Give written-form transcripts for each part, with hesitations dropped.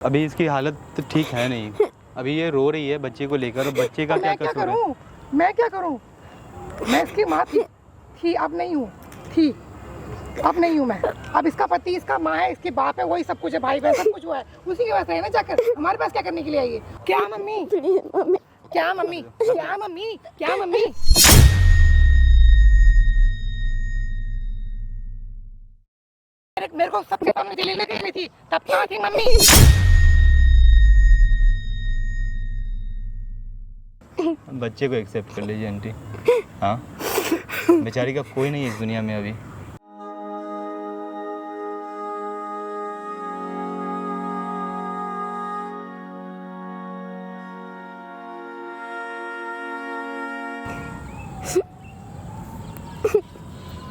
अभी इसकी हालत तो ठीक है नहीं। अभी ये रो रही है बच्चे को लेकर, और बच्चे का क्या कसूर है? मैं क्या करूं? मैं इसकी माँ थी, अब नहीं हूँ। अब नहीं हूँ मैं। अब इसका पति, इसका माँ है, इसके बाप है, वही सब कुछ है, भाई बहन सब कुछ हुआ है, उसी की वजह से है ना। जाकर हमारे पास क्या करने के लिए आई है? क्या मम्मी? क्या मम्मी? क्या मम्मी? क्या मम्मी? मेरे को सबके सामने दिल्ली लेके गई थी, तब कहाँ थी मम्मी? बच्चे को एक्सेप्ट कर लीजिए आंटी। हाँ, बेचारी का कोई नहीं है इस दुनिया में अभी।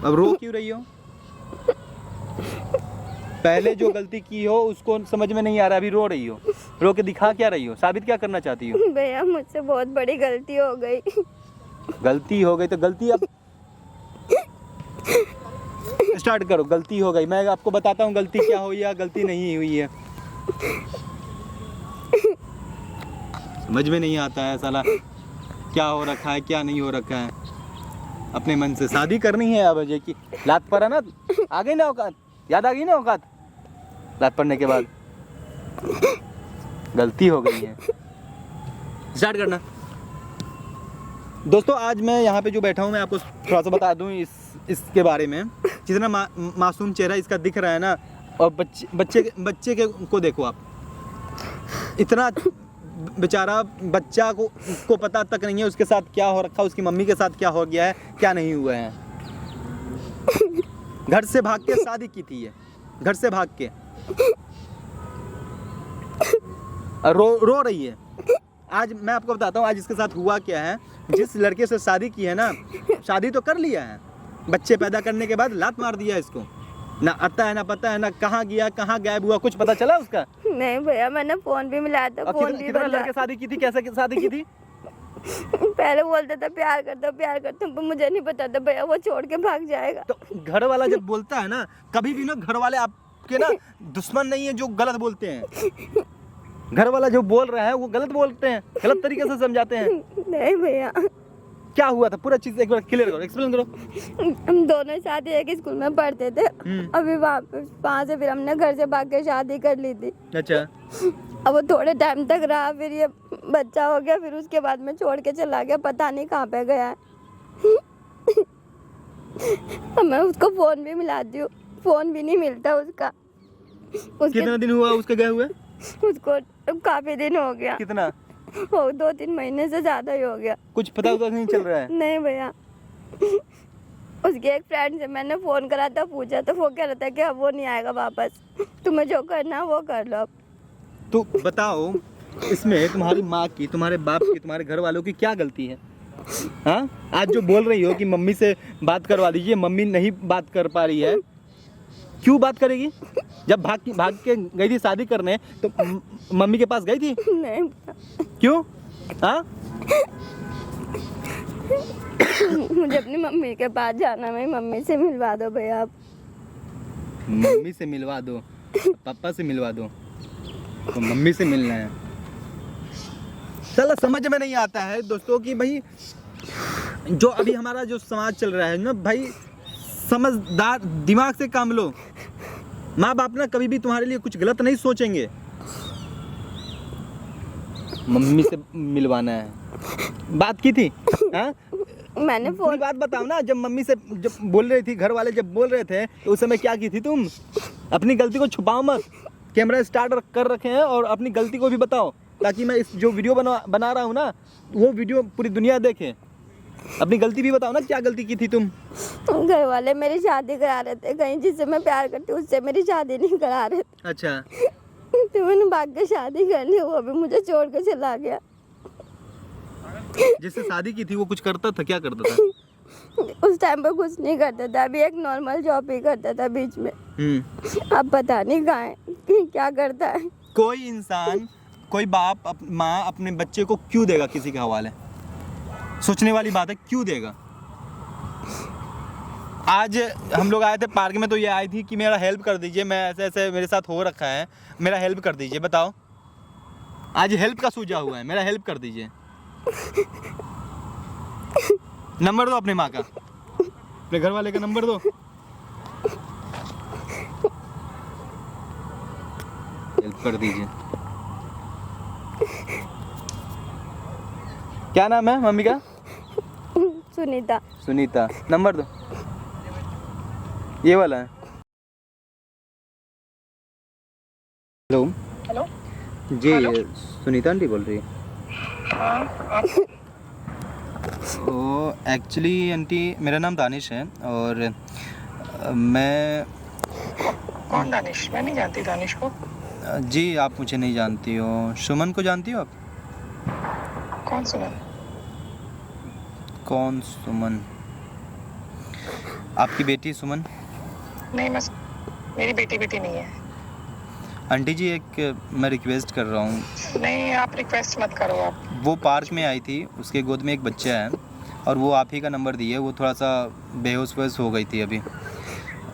अब रो क्यों रही हो? पहले जो गलती की हो उसको समझ में नहीं आ रहा, अभी रो रही हो। रो के दिखा क्या रही हो? साबित क्या करना चाहती हो? भैया मुझसे बहुत बड़ी गलती हो गई। गलती हो गई तो गलती अब स्टार्ट करो। गलती हो गई, मैं आपको बताता हूँ गलती क्या हुई या गलती नहीं हुई है। समझ में नहीं आता है साला, क्या हो रखा है क्या नहीं हो रखा है। अपने मन से शादी करनी है। अब अजय की लात पड़ा ना, आ गई ना औकात, याद आ गई ना औकात लात पड़ने के बाद। गलती हो गई है, स्टार्ट करना। दोस्तों आज मैं यहाँ पे जो बैठा हूँ, मैं आपको थोड़ा सा बता दूँ इसके बारे में। जितना मासूम चेहरा इसका दिख रहा है ना, और बच्चे को देखो आप, इतना बेचारा बच्चा को पता तक नहीं है उसके साथ क्या हो रखा, उसकी मम्मी के साथ क्या हो गया है, क्या नहीं हुआ है। घर से भाग के शादी की थी ये, घर से भाग के रो रही है। आज मैं आपको बताता हूँ आज इसके साथ हुआ क्या है। जिस लड़के से शादी की है ना, शादी तो कर लिया है, बच्चे पैदा करने के बाद लात मार दिया इसको। ना आता है ना पता है, ना कहाँ गया कहाँ गायब हुआ, कुछ पता चला उसका? नहीं भैया, मैंने फोन भी मिलाया था, फोन भी कितने लड़के शादी की थी, कैसे शादी की थी? पहले बोलता था प्यार करता पर मुझे नहीं पता था भैया वो छोड़ के भाग जाएगा। तो घर वाला जब बोलता है ना, कभी भी ना घर वाले आपके ना दुश्मन नहीं है जो गलत बोलते हैं। घर वाला जो बोल रहा है वो गलत बोलते हैं, गलत तरीके से समझाते हैं। नहीं भैया, क्या हुआ था पूरा चीज एक बार क्लियर करो, एक्सप्लेन करो। हम दोनों साथ एक स्कूल में पढ़ते थे। अभी वहाँ से फिर हमने घर से भाग के शादी कर ली थी। अच्छा, अब वो थोड़े टाइम तक रहा, फिर ये बच्चा हो गया, फिर उसके बाद में छोड़ के चला गया, पता नहीं कहाँ पे गया है। मैं उसको फोन भी मिलाती हूँ, फोन भी नहीं मिलता उसका। कितना दिन हुआ उसके गए हुए? उसको काफी दिन हो गया। कितना? हो 2-3 महीने से ज्यादा ही हो गया। कुछ पता नहीं चल रहा है? नहीं भैया, उसके एक फ्रेंड से मैंने फोन करा था, पूछा तो वो कह रहा था कि अब वो नहीं आएगा वापस, तुम्हें जो करना वो कर लो। अब तो बताओ इसमें तुम्हारी माँ की, तुम्हारे बाप की, तुम्हारे घर वालों की क्या गलती है? हाँ, आज जो बोल रही हो कि मम्मी से बात करवा दीजिए, मम्मी नहीं बात कर पा रही है, क्यों बात करेगी? जब भाग के गई थी शादी करने तो मम्मी के पास गई थी? नहीं। क्यों? हाँ, मुझे अपनी मम्मी के पास जाना, मेरी मम्मी से मिलवा दो भैया। आप मम्मी से मिलवा दो, पापा से मिलवा दो, तो मम्मी से मिलना है। चलो समझ में नहीं आता है दोस्तों कि भाई जो अभी हमारा जो समाज चल रहा है ना भाई, समझदार दिमाग से काम लो। माँ बाप ना कभी भी तुम्हारे लिए कुछ गलत नहीं सोचेंगे। मम्मी से मिलवाना है, बात की थी? हाँ, मैंने पूरी बात बताओ ना। जब मम्मी से जब बोल रही थी, घर वाले जब बोल रहे थे, तो उस समय क्या की थी तुम? अपनी गलती को छुपाओ मत, कैमरा स्टार्ट कर रखे हैं, और अपनी गलती को भी बताओ, ताकि मैं इस जो वीडियो बना रहा हूँ ना, वो वीडियो पूरी दुनिया देखे। अपनी गलती भी बताओ ना, क्या गलती की थी तुम? घर वाले मेरी शादी करा रहे थे, कहीं जिससे मैं प्यार करती हूँ उससे मेरी शादी नहीं करा रहे थे। अच्छा, तो मैंने भाग के शादी कर ली, वो भी मुझे छोड़ के चला गया। जिससे शादी की थी वो कुछ करता था? क्या करता था? उस टाइम पर कुछ नहीं करता था, अभी एक नॉर्मल जॉब ही करता था बीच में। अब पता नहीं कहाँ है, क्या करता है। कोई इंसान, कोई बाप माँ अपने बच्चे को क्यों देगा किसी के हवाले? सोचने वाली बात है, क्यों देगा? आज हम लोग आए थे पार्क में, तो ये आई थी कि मेरा हेल्प कर दीजिए, मैं ऐसे ऐसे मेरे साथ हो रखा है, मेरा हेल्प कर दीजिए। बताओ, आज हेल्प का सूझा हुआ है, मेरा हेल्प कर दीजिए। नंबर दो अपनी माँ का, अपने घर वाले का नंबर दो। हेल्प कर दीजिए। क्या नाम है मम्मी का? सुनीता। सुनीता। नंबर दो, ये वाला है। हेलो। हेलो। जी हेलो? सुनीता आंटी बोल रही है? हाँ, वो एक्चुअली आंटी मेरा नाम दानिश है, और मैं कौन दानिश? मैं नहीं जानती दानिश को। जी आप मुझे नहीं जानती हो, सुमन को जानती हो आप? कौन सुमन? कौन सुमन? आपकी बेटी सुमन? नहीं, मेरी बेटी नहीं है। आंटी जी एक मैं रिक्वेस्ट कर रहा हूँ। नहीं, आप रिक्वेस्ट मत करो आप। वो पार्क में आई थी, उसके गोद में एक बच्चा है, और वो आप ही का नंबर दिए। वो थोड़ा सा बेहोश वेहोश हो गई थी अभी,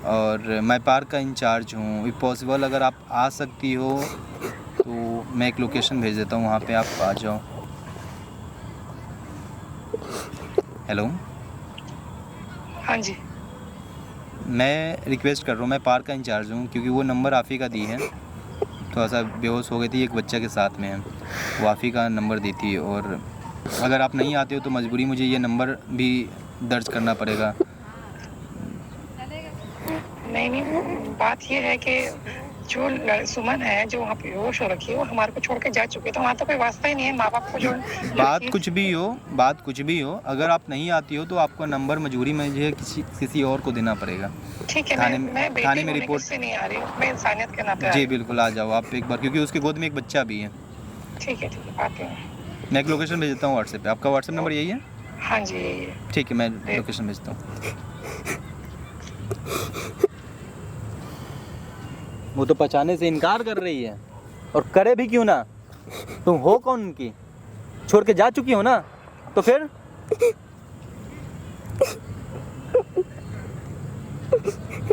और मैं पार्क का इंचार्ज हूँ। इफ़ पॉसिबल अगर आप आ सकती हो तो मैं एक लोकेशन भेज देता हूँ, वहाँ पे आप आ जाओ। हेलो। हाँ जी। मैं रिक्वेस्ट कर रहा हूँ, मैं पार्क का इंचार्ज हूँ, क्योंकि वो नंबर आप ही का दी है। थोड़ा सा बेहोश हो गई थी, एक बच्चा के साथ में है, वो आप ही का नंबर दी थी, और अगर आप नहीं आते हो तो मजबूरी मुझे ये नंबर भी दर्ज करना पड़ेगा। नहीं, बात ये है कि जो सुमन है, जो वहाँ पे बेहोश हो रखी है, वो हमारे को छोड़ के जा चुके, तो वहाँ तो कोई वास्ता ही नहीं है माँ बाप को जो। बात कुछ भी हो, अगर आप नहीं आती हो तो आपका नंबर मजबूरी मुझे किसी और को देना पड़ेगा। ठीक है, मैं थाने में रिपोर्ट से नहीं आ रही हूँ, मैं इंसानियत के नाते। जी बिल्कुल आ जाओ आप एक बार, क्योंकि उसके गोद में एक बच्चा भी है। ठीक है आते हैं। मैं एक लोकेशन भेज देता हूँ व्हाट्सएप पे। आपका व्हाट्सएप नंबर यही है? हाँ जी यही है। ठीक है, मैं लोकेशन भेजता हूँ। वो तो पहचाने से इनकार कर रही है, और करे भी क्यों ना, तुम हो कौन उनकी? छोड़ के जा चुकी हो ना, तो फिर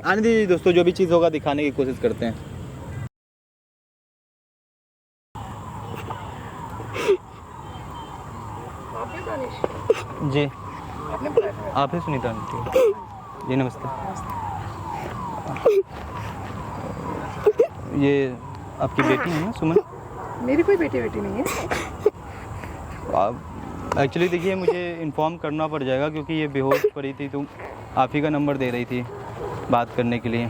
आने दीजिए दोस्तों, जो भी चीज़ होगा दिखाने की कोशिश करते हैं। जी आप ही सुनीता आंटी? जी नमस्ते। ये आपकी बेटी है ना सुमन? मेरी कोई बेटी नहीं है। आप एक्चुअली देखिए, मुझे इन्फॉर्म करना पड़ जाएगा, क्योंकि ये बेहोश पड़ी थी, तो आप ही का नंबर दे रही थी बात करने के लिए।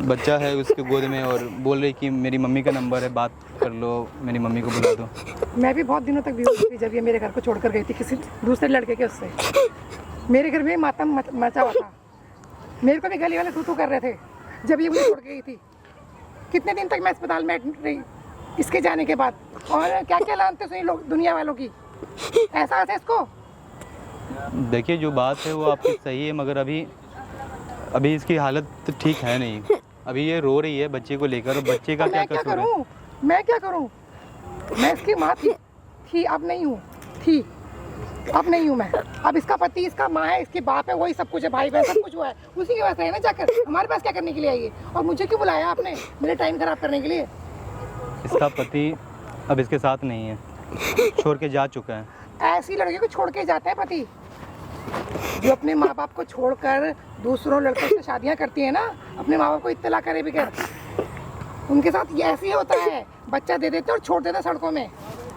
बच्चा है उसके गोद में, और बोल रही कि मेरी मम्मी का नंबर है, बात कर लो, मेरी मम्मी को बुला दो। मैं भी बहुत दिनों तक बेहोश थी जब ये मेरे घर को छोड़कर गई थी किसी दूसरे लड़के के उससे। मेरे घर में मातम मचा हुआ था, मेरे को भी गली वाले तू कर रहे थे जब ये मुझे छोड़ के गई थी। कितने दिन तक मैं अस्पताल में एडमिट रही इसके जाने के बाद, और क्या क्या लानते सुनी लोग दुनिया वालों की। ऐसा है इसको। देखिए जो बात है वो आपकी सही है, मगर अभी इसकी हालत ठीक है नहीं। अभी ये रो रही है बच्चे को लेकर, और बच्चे का क्या कसूर है? मैं क्या करूं? मैं इसकी माँ थी, अब नहीं हूँ। अब नहीं हूँ मैं। अब इसका पति, इसका माँ है, इसके बाप है, वही सब कुछ है, भाई बहन सब कुछ हुआ है, उसी की वजह से है ना। जाकर हमारे पास क्या करने के लिए आई है, और मुझे क्यों बुलाया आपने मेरे टाइम खराब करने के लिए? इसका पति अब इसके साथ नहीं है, छोड़ के जा चुका है। ऐसी लड़की को छोड़ के जाते हैं पति, जो अपने माँ बाप को छोड़कर दूसरों लड़कों से शादियां करती है ना, अपने माँ बाप को इत्तला करे बगैर, उनके साथ ये ऐसे ही होता है। बच्चा दे देते और छोड़ देते सड़कों में,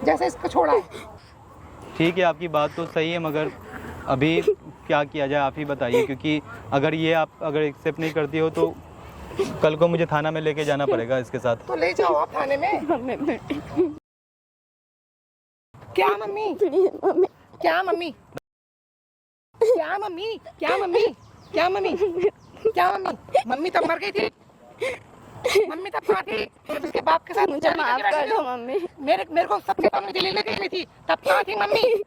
जैसे इसको छोड़ा है। ठीक है, आपकी बात तो सही है, मगर अभी क्या किया जाए आप ही बताइए, क्योंकि अगर एक्सेप्ट नहीं करती हो तो कल को मुझे थाना में लेके जाना पड़ेगा इसके साथ। तो ले जाओ आप थाने में। क्या मम्मी? क्या मम्मी? क्या मम्मी? क्या मम्मी? क्या मम्मी? क्या मम्मी? मम्मी तब मर गई थी। मम्मी तब कहाँ थी? जब इसके बाप के साथ मुझे माफ कर दो मम्मी। मेरे को सबके सामने दिल्ली लेके गई थी, तब कहाँ थी मम्मी?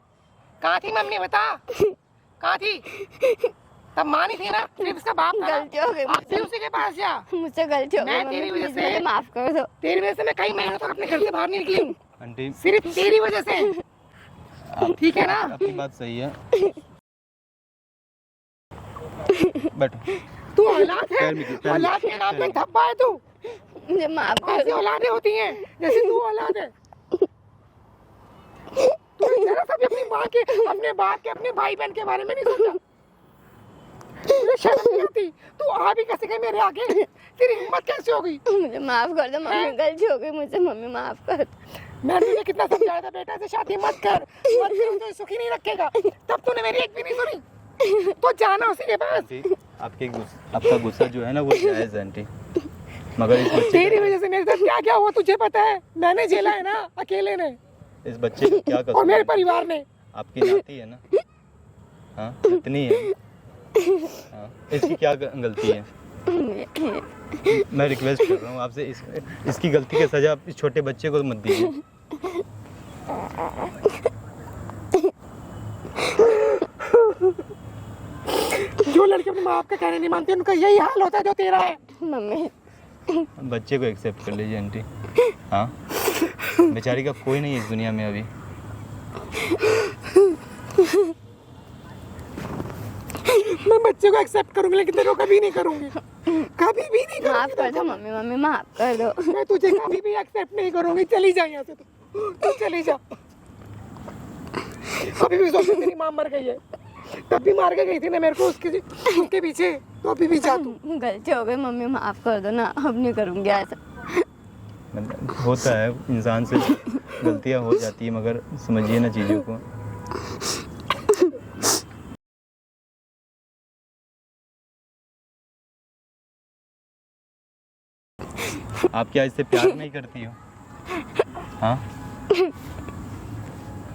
कहाँ थी मम्मी बता? कहाँ थी? तब माँ नहीं थी ना, सिर्फ इसका बाप था। गलती हो गई मुझसे, उसी के पास जा। मुझसे गलती हो गई। मैं तेरी वजह से, माफ कर दो। तेरी वजह से मैं कई महीनों तक अपने घर से बाहर नहीं निकली हूँ, आंटी सिर्फ तेरी वजह से। ठीक है ना? आपकी बात सही है। बैठो। तू औलाद है, पैर में गिर, पैर में- औलाद के नाम में धब्बा है तू। मुझे माफ कर ऐसी दो। औलादें होती हैं जैसे तू औलाद है। तू जरा सा भी अपनी माँ के, अपने बाप के, अपने भाई बहन के बारे में नहीं सोचा। तुझे शर्म नहीं आती? तू आ भी कैसे गई मेरे आगे? तेरी हिम्मत कैसे हो गई? मुझे माफ कर दो मम्मी, गलती हो गई मुझसे, मम्मी माफ कर दो। मैंने तुझे कितना समझाया था बेटा से शादी मत कर, मत कर, तुझे सुखी नहीं रखेगा। तब तूने मेरी एक भी नहीं सुनी। तो जाना उसी के पास। आंटी, आपका गुस्सा जो है ना वो जायज़ है आंटी, मगर इस बच्चे तेरी वजह से मेरे साथ क्या क्या हुआ तुझे पता है? मैंने झेला है ना अकेले ने, इस बच्चे का क्या और कसूर मेरे है? परिवार ने। आपकी नाती है ना, हाँ इतनी है, हाँ इसकी क्या गलती है? मैं रिक्वेस्ट कर रहा हूँ आपसे, इसकी गलती की सजा इस छोटे बच्चे को मत दीजिए। जो लड़के अपने माँ बाप का कहने नहीं मानते उनका यही हाल होता है जो तेरा है। मम्मी बच्चे को एक्सेप्ट कर लीजिए आंटी, हाँ बेचारी का कोई नहीं है इस दुनिया में अभी। मैं बच्चे को एक्सेप्ट करूंगी लेकिन तेरे को कभी नहीं करूंगी, कभी भी नहीं माफ करूंगी। कर दो मम्मी, मम्मी माफ कर दो। मैं तुझे कभी भी एक्सेप्ट नहीं करूंगी। चली जा यहाँ से, तू चली जा। अभी भी सोच तेरी माँ मर गई है, तब भी मार के गई थी ना मेरे को उसके पीछे, तो अभी भी जा तू। गलती हो गई मम्मी, माफ कर दो ना, अब नहीं करूँगी ऐसा। मतलब होता है, इंसान से गलतियाँ हो जाती है, मगर समझिए ना चीज़ों को। आप क्या इससे प्यार नहीं करती हो? हाँ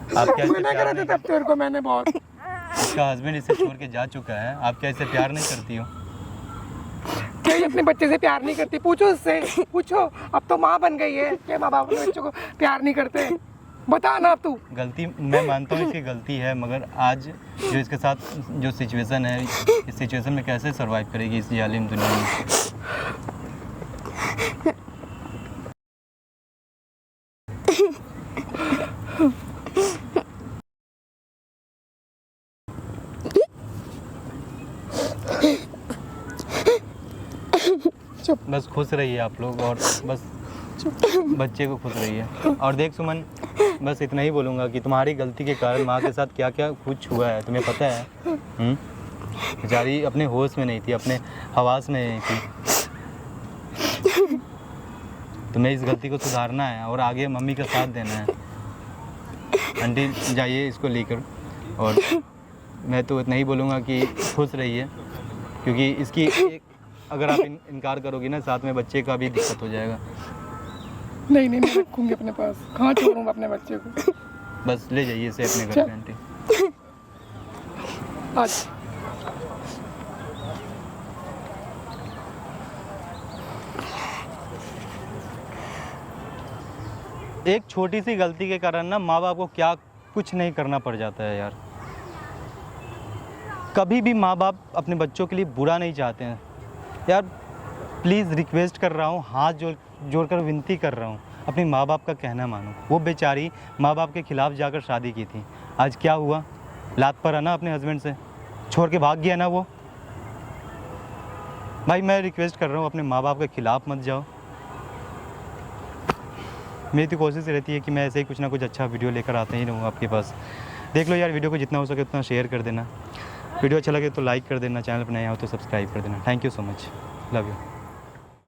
आप क्या इससे मना प्यार करा नहीं था तब तेरे को मैंने बहुत। इसका हस्बैंड इसे छोड़ के जा चुका है, आप क्या इससे प्यार नहीं करती हो? क्या ये अपने बच्चे से प्यार नहीं करती? पूछो उससे, पूछो। अब तो माँ बन गई है, क्या माँ बाप अपने बच्चों को प्यार नहीं करते? बता ना अब तू। गलती मैं मानता हूँ इसकी गलती है, मगर आज जो इसके साथ जो सिचुएशन है, इस सिचुएशन में कैसे सरवाइव करेगी इस जालिम दुनिया में? बस खुश रहिए आप लोग, और बस बच्चे को खुश रहिए। और देख सुमन, बस इतना ही बोलूँगा कि तुम्हारी गलती के कारण माँ के साथ क्या क्या कुछ हुआ है तुम्हें पता है? बेचारी अपने होश में नहीं थी, अपने हवास में नहीं थी। तुम्हें इस गलती को सुधारना है और आगे मम्मी का साथ देना है। आंटी जाइए इसको लेकर, और मैं तो इतना ही बोलूँगा कि खुश रहिए, क्योंकि इसकी अगर आप इनकार करोगी ना, साथ में बच्चे का भी दिक्कत हो जाएगा। नहीं नहीं, मैं रखूंगी अपने पास। कहाँ छोड़ूंगा अपने बच्चे को? बस ले जाइए इसे अपने घर पे आंटी। आज एक छोटी सी गलती के कारण ना माँ बाप को क्या कुछ नहीं करना पड़ जाता है यार। कभी भी माँ बाप अपने बच्चों के लिए बुरा नहीं चाहते हैं यार। प्लीज़ रिक्वेस्ट कर रहा हूँ, हाथ जोड़कर विनती कर रहा हूँ, अपने माँ बाप का कहना मानो। वो बेचारी माँ बाप के खिलाफ जाकर शादी की थी, आज क्या हुआ? लात पर है ना, अपने हस्बैंड से छोड़ के भाग गया ना वो। भाई मैं रिक्वेस्ट कर रहा हूँ, अपने माँ बाप के खिलाफ मत जाओ। मेरी तो कोशिश रहती है कि मैं ऐसे ही कुछ ना कुछ अच्छा वीडियो लेकर आते ही रहूँ आपके पास। देख लो यार, वीडियो को जितना हो सके उतना शेयर कर देना। वीडियो अच्छा लगे तो लाइक कर देना, चैनल पर नया हो तो सब्सक्राइब कर देना। Thank you so much, love you.